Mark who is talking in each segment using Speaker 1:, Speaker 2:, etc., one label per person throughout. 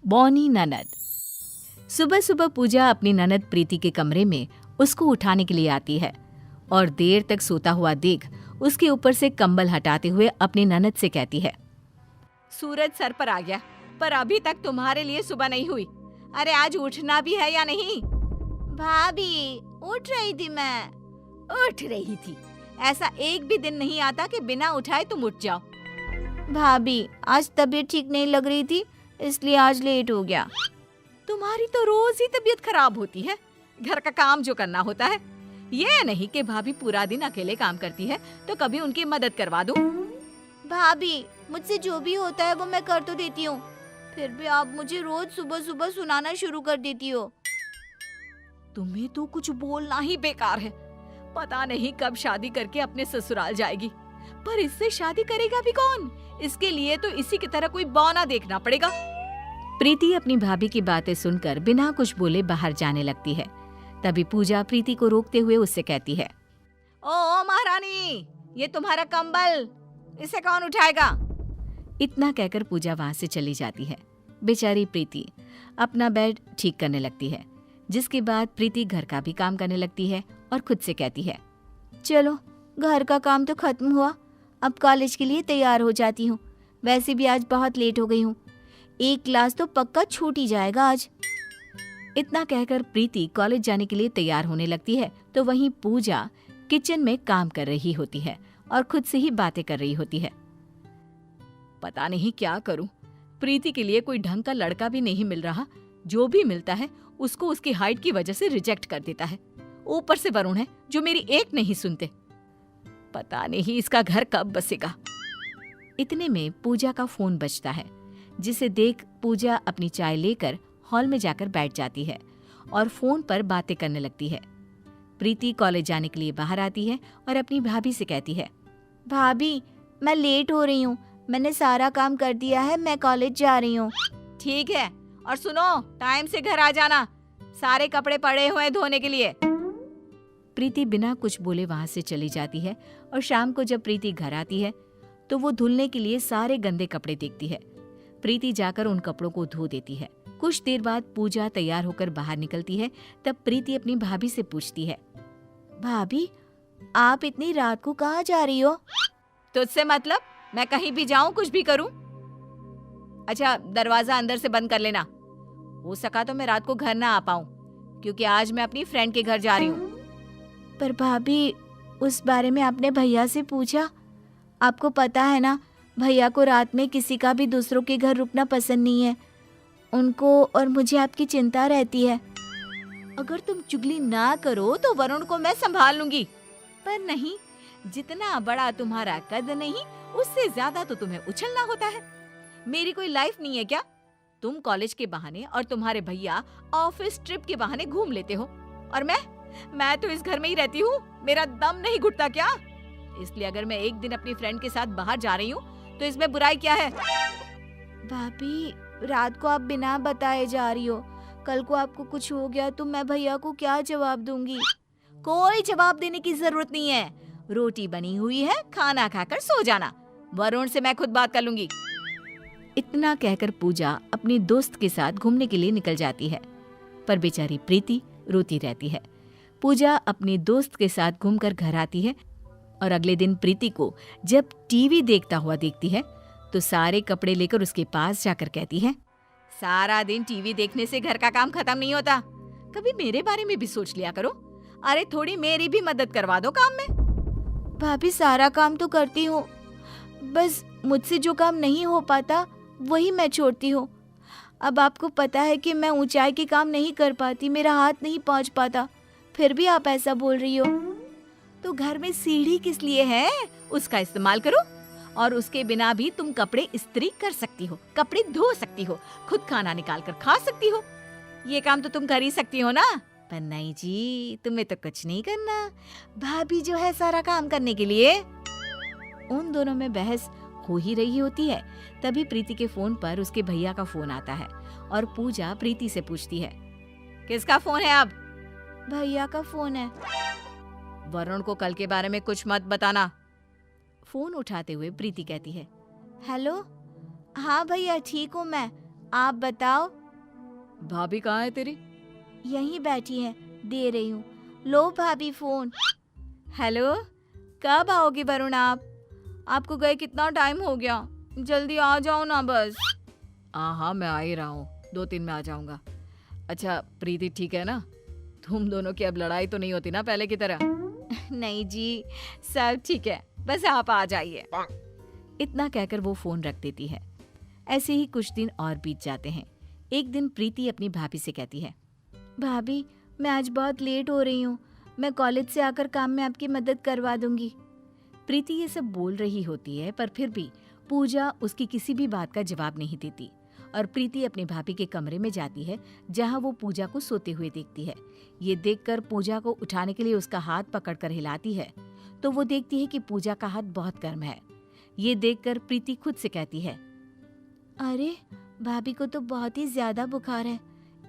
Speaker 1: बौनी ननद। सुबह सुबह पूजा अपनी ननद प्रीति के कमरे में उसको उठाने के लिए आती है और देर तक सोता हुआ देख उसके ऊपर से कंबल हटाते हुए अपनी ननद से कहती है,
Speaker 2: सूरज सर पर आ गया, पर अभी तक तुम्हारे लिए सुबह नहीं हुई। अरे आज उठना भी है या नहीं?
Speaker 3: भाभी उठ रही थी मैं।
Speaker 2: उठ रही थी? ऐसा एक भी दिन नहीं आता कि बिना उठाए तुम उठ जाओ।
Speaker 3: भाभी आज तबीयत ठीक नहीं लग रही थी, इसलिए आज लेट हो गया।
Speaker 2: तुम्हारी तो रोज ही तबीयत खराब होती है, घर का काम जो करना होता है। ये नहीं कि भाभी पूरा दिन अकेले काम करती है तो कभी उनकी मदद करवा दूं।
Speaker 3: भाभी मुझसे जो भी होता है वो मैं कर तो देती हूँ, फिर भी आप मुझे रोज सुबह सुबह सुनाना शुरू कर देती हो।
Speaker 2: तुम्हें तो कुछ बोलना ही बेकार है। पता नहीं कब शादी करके अपने ससुराल जाएगी, पर इससे शादी करेगा भी कौन? इसके लिए तो इसी की तरह कोई बौना देखना पड़ेगा।
Speaker 1: प्रीति अपनी भाभी की बातें सुनकर बिना कुछ बोले बाहर जाने लगती है। तभी पूजा प्रीति को रोकते हुए उससे कहती है,
Speaker 2: ओ महारानी, ये तुम्हारा कंबल, इसे कौन उठाएगा?
Speaker 1: इतना कहकर पूजा वहां से चली जाती है। बेचारी प्रीति अपना बेड ठीक करने लगती है, जिसके बाद प्रीति घर का भी काम करने लगती है और खुद से कहती है,
Speaker 3: चलो घर का काम तो खत्म हुआ, अब कॉलेज के लिए तैयार हो जाती हूँ। वैसे भी आज बहुत लेट हो गई हूँ, एक क्लास तो पक्का छूट ही जाएगा आज।
Speaker 1: इतना कहकर प्रीति कॉलेज जाने के लिए तैयार होने लगती है तो वहीं पूजा किचन में काम कर रही होती है और खुद से ही बातें कर रही होती है।
Speaker 2: पता नहीं क्या करूं, प्रीति के लिए कोई ढंग का लड़का भी नहीं मिल रहा। जो भी मिलता है उसको उसकी हाइट की वजह से रिजेक्ट कर देता है। ऊपर से वरुण है जो मेरी एक नहीं सुनते। पता नहीं इसका घर कब बसेगा।
Speaker 1: इतने में पूजा का फोन बजता है, जिसे देख पूजा अपनी चाय लेकर हॉल में जाकर बैठ जाती है और फोन पर बातें करने लगती है। प्रीति कॉलेज जाने के लिए बाहर आती है और अपनी भाभी से कहती है,
Speaker 3: भाभी मैं लेट हो रही हूँ, मैंने सारा काम कर दिया है, मैं कॉलेज जा रही हूँ।
Speaker 2: ठीक है, और सुनो टाइम से घर आ जाना, सारे कपड़े पड़े हुए हैं धोने के लिए।
Speaker 1: प्रीति बिना कुछ बोले वहां से चली जाती है और शाम को जब प्रीति घर आती है तो वो धुलने के लिए सारे गंदे कपड़े देखती है। प्रीति जाकर उन कपड़ों को धो देती है। कुछ देर बाद पूजा तैयार होकर बाहर निकलती है। तब प्रीति अपनी भाभी से पूछती है,
Speaker 3: भाभी आप इतनी रात को कहाँ जा रही हो?
Speaker 2: तुझसे मतलब? मैं कहीं भी जाऊं, कुछ भी करूं? अच्छा दरवाजा अंदर से बंद कर लेना। हो सका तो मैं रात को घर ना आ पाऊं, क्योंकि आज मैं अपनी फ्रेंड के घर जा रही हूँ।
Speaker 3: पर भाभी उस बारे में आपने भैया से पूछा? आपको पता है ना, भैया को रात में किसी का भी दूसरों के घर रुकना पसंद नहीं है। उनको और मुझे आपकी चिंता रहती है।
Speaker 2: अगर तुम चुगली ना करो तो वरुण को मैं संभाल लूंगी, पर नहीं, जितना बड़ा तुम्हारा कद नहीं उससे ज्यादा तो तुम्हें उछलना होता है। मेरी कोई लाइफ नहीं है क्या? तुम कॉलेज के बहाने और तुम्हारे भैया ऑफिस ट्रिप के बहाने घूम लेते हो, और मैं तो इस घर में ही रहती हूँ। मेरा दम नहीं घुटता क्या? इसलिए अगर मैं एक दिन अपनी फ्रेंड के साथ बाहर जा रही हूँ तो इसमें बुराई क्या है?
Speaker 3: भाभी रात को आप बिना बताए जा रही हो, कल को आपको कुछ हो गया तो मैं भैया को क्या जवाब दूंगी?
Speaker 2: कोई जवाब देने की जरूरत नहीं है। रोटी बनी हुई है, खाना खाकर सो जाना। वरुण से मैं खुद बात कर लूंगी।
Speaker 1: इतना कहकर पूजा अपनी दोस्त के साथ घूमने के लिए निकल जाती है, पर बेचारी प्रीति रोती रहती है। पूजा अपनी दोस्त के साथ घूमकर घर आती है और अगले दिन प्रीति को जब टीवी देखता हुआ देखती है तो सारे कपड़े लेकर उसके पास जाकर कहती है,
Speaker 2: सारा दिन टीवी देखने से घर का काम खत्म नहीं होता। कभी मेरे बारे में भी सोच लिया करो। अरे थोड़ी मेरी भी मदद करवा दो काम में।
Speaker 3: भाभी सारा काम तो करती हूँ, बस मुझसे जो काम नहीं हो पाता वही मैं छोड़ती हूँ। अब आपको पता है कि मैं ऊंचाई के काम नहीं कर पाती, मेरा हाथ नहीं पहुँच पाता, फिर भी आप ऐसा बोल रही हो।
Speaker 2: तो घर में सीढ़ी किस लिए है? उसका इस्तेमाल करो। और उसके बिना भी तुम कपड़े इस्त्री कर सकती हो, कपड़े धो सकती हो, खुद खाना निकाल कर खा सकती हो। ये काम तो तुम कर ही सकती हो ना? पर नहीं जी, तुम्हें तो कुछ नहीं करना। भाभी जो है सारा काम करने के लिए।
Speaker 1: उन दोनों में बहस हो ही रही होती है। तभी प्रीति के फोन पर उसके भैया का फोन आता है और पूजा प्रीति से पूछती है,
Speaker 2: किसका फोन है? अब
Speaker 3: भैया का फोन है।
Speaker 2: वरुण को कल के बारे में कुछ मत बताना।
Speaker 1: फोन उठाते हुए प्रीति कहती है,
Speaker 3: हेलो, हाँ भैया ठीक हूँ मैं, आप बताओ।
Speaker 2: भाभी कहाँ है तेरी?
Speaker 3: यहीं बैठी है, दे रही हूँ। लो भाभी फोन। हेलो, कब आओगे वरुण आप? आपको गए कितना टाइम हो गया, जल्दी आ जाओ ना बस।
Speaker 2: हाँ मैं आ ही रहा हूँ, 2-3 में आ जाऊंगा। अच्छा प्रीति ठीक है ना? तुम दोनों की अब लड़ाई तो नहीं होती ना पहले की तरह?
Speaker 3: नहीं जी, सब ठीक है, बस आप आ जाइए।
Speaker 1: इतना कहकर वो फोन रख देती है। ऐसे ही कुछ दिन और बीत जाते हैं। एक दिन प्रीति अपनी भाभी से कहती है,
Speaker 3: भाभी मैं आज बहुत लेट हो रही हूँ, मैं कॉलेज से आकर काम में आपकी मदद करवा दूंगी।
Speaker 1: प्रीति ये सब बोल रही होती है, पर फिर भी पूजा उसकी किसी भी बात का जवाब नहीं देती और प्रीति अपनी भाभी के कमरे में जाती है, जहाँ वो पूजा को सोते हुए देखती है। ये देखकर पूजा को उठाने के लिए उसका हाथ पकड़कर हिलाती है, तो वो देखती है कि पूजा का हाथ बहुत गर्म है। ये देखकर प्रीति खुद से कहती है,
Speaker 3: अरे भाभी को तो बहुत ही ज्यादा बुखार है।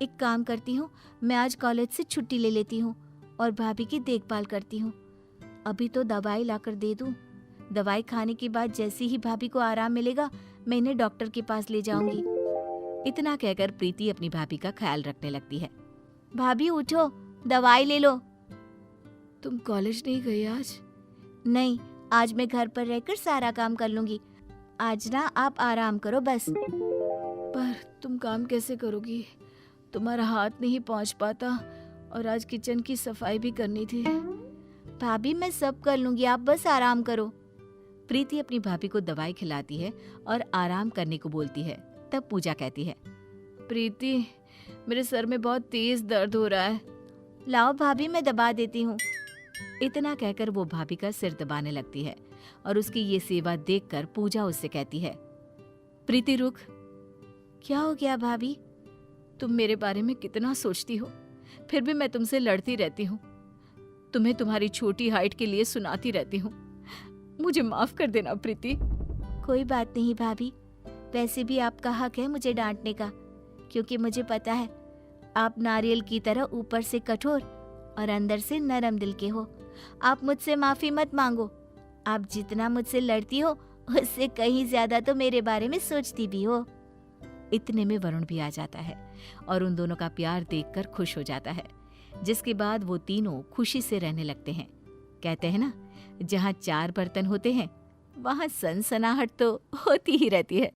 Speaker 3: एक काम करती हूँ, मैं आज कॉलेज से छुट्टी ले लेती हूँ और भाभी की देखभाल करती हूँ। अभी तो दवाई लाकर दे दूँ। दवाई खाने के बाद जैसे ही भाभी को आराम मिलेगा, मैं इन्हें डॉक्टर के पास ले जाऊंगी।
Speaker 1: इतना कहकर प्रीति अपनी भाभी का ख्याल रखने लगती है।
Speaker 3: भाभी उठो, दवाई ले लो।
Speaker 2: तुम कॉलेज नहीं गई आज?
Speaker 3: नहीं, आज मैं घर पर रहकर सारा काम कर लूंगी। आज ना आप आराम करो बस।
Speaker 2: पर तुम काम कैसे करोगी? तुम्हारा हाथ नहीं पहुंच पाता और आज किचन की सफाई भी करनी थी।
Speaker 3: भाभी मैं सब कर लूंगी, आप बस आराम करो।
Speaker 1: प्रीति अपनी भाभी को दवाई खिलाती है और आराम करने को बोलती है। तब पूजा कहती है,
Speaker 2: प्रीति मेरे सर में बहुत तेज दर्द हो रहा है।
Speaker 3: लाओ भाभी मैं दबा देती हूँ।
Speaker 1: इतना कहकर वो भाभी का सिर दबाने लगती है और उसकी ये सेवा देखकर पूजा उससे कहती है, प्रीति रुक।
Speaker 3: क्या हो गया भाभी?
Speaker 2: तुम मेरे बारे में कितना सोचती हो, फिर भी मैं तुमसे लड़ती रहती हूँ। तुम्हें तुम्हारी छोटी हाइट के लिए सुनाती रहती हूँ। मुझे माफ कर देना प्रीति।
Speaker 3: कोई बात नहीं भाभी, वैसे भी आपका हक है मुझे डांटने का, क्योंकि मुझे पता है आप नारियल की तरह ऊपर से कठोर और अंदर से नरम दिल के हो। आप मुझसे माफी मत मांगो। आप जितना मुझसे लड़ती हो उससे कहीं ज्यादा तो मेरे बारे में सोचती भी हो।
Speaker 1: इतने में वरुण भी आ जाता है और उन दोनों का प्यार देखकर खुश हो जाता है, जिसके बाद वो तीनों खुशी से रहने लगते हैं। कहते हैं ना, जहाँ 4 बर्तन होते हैं वहाँ सनसनाहट तो होती ही रहती है।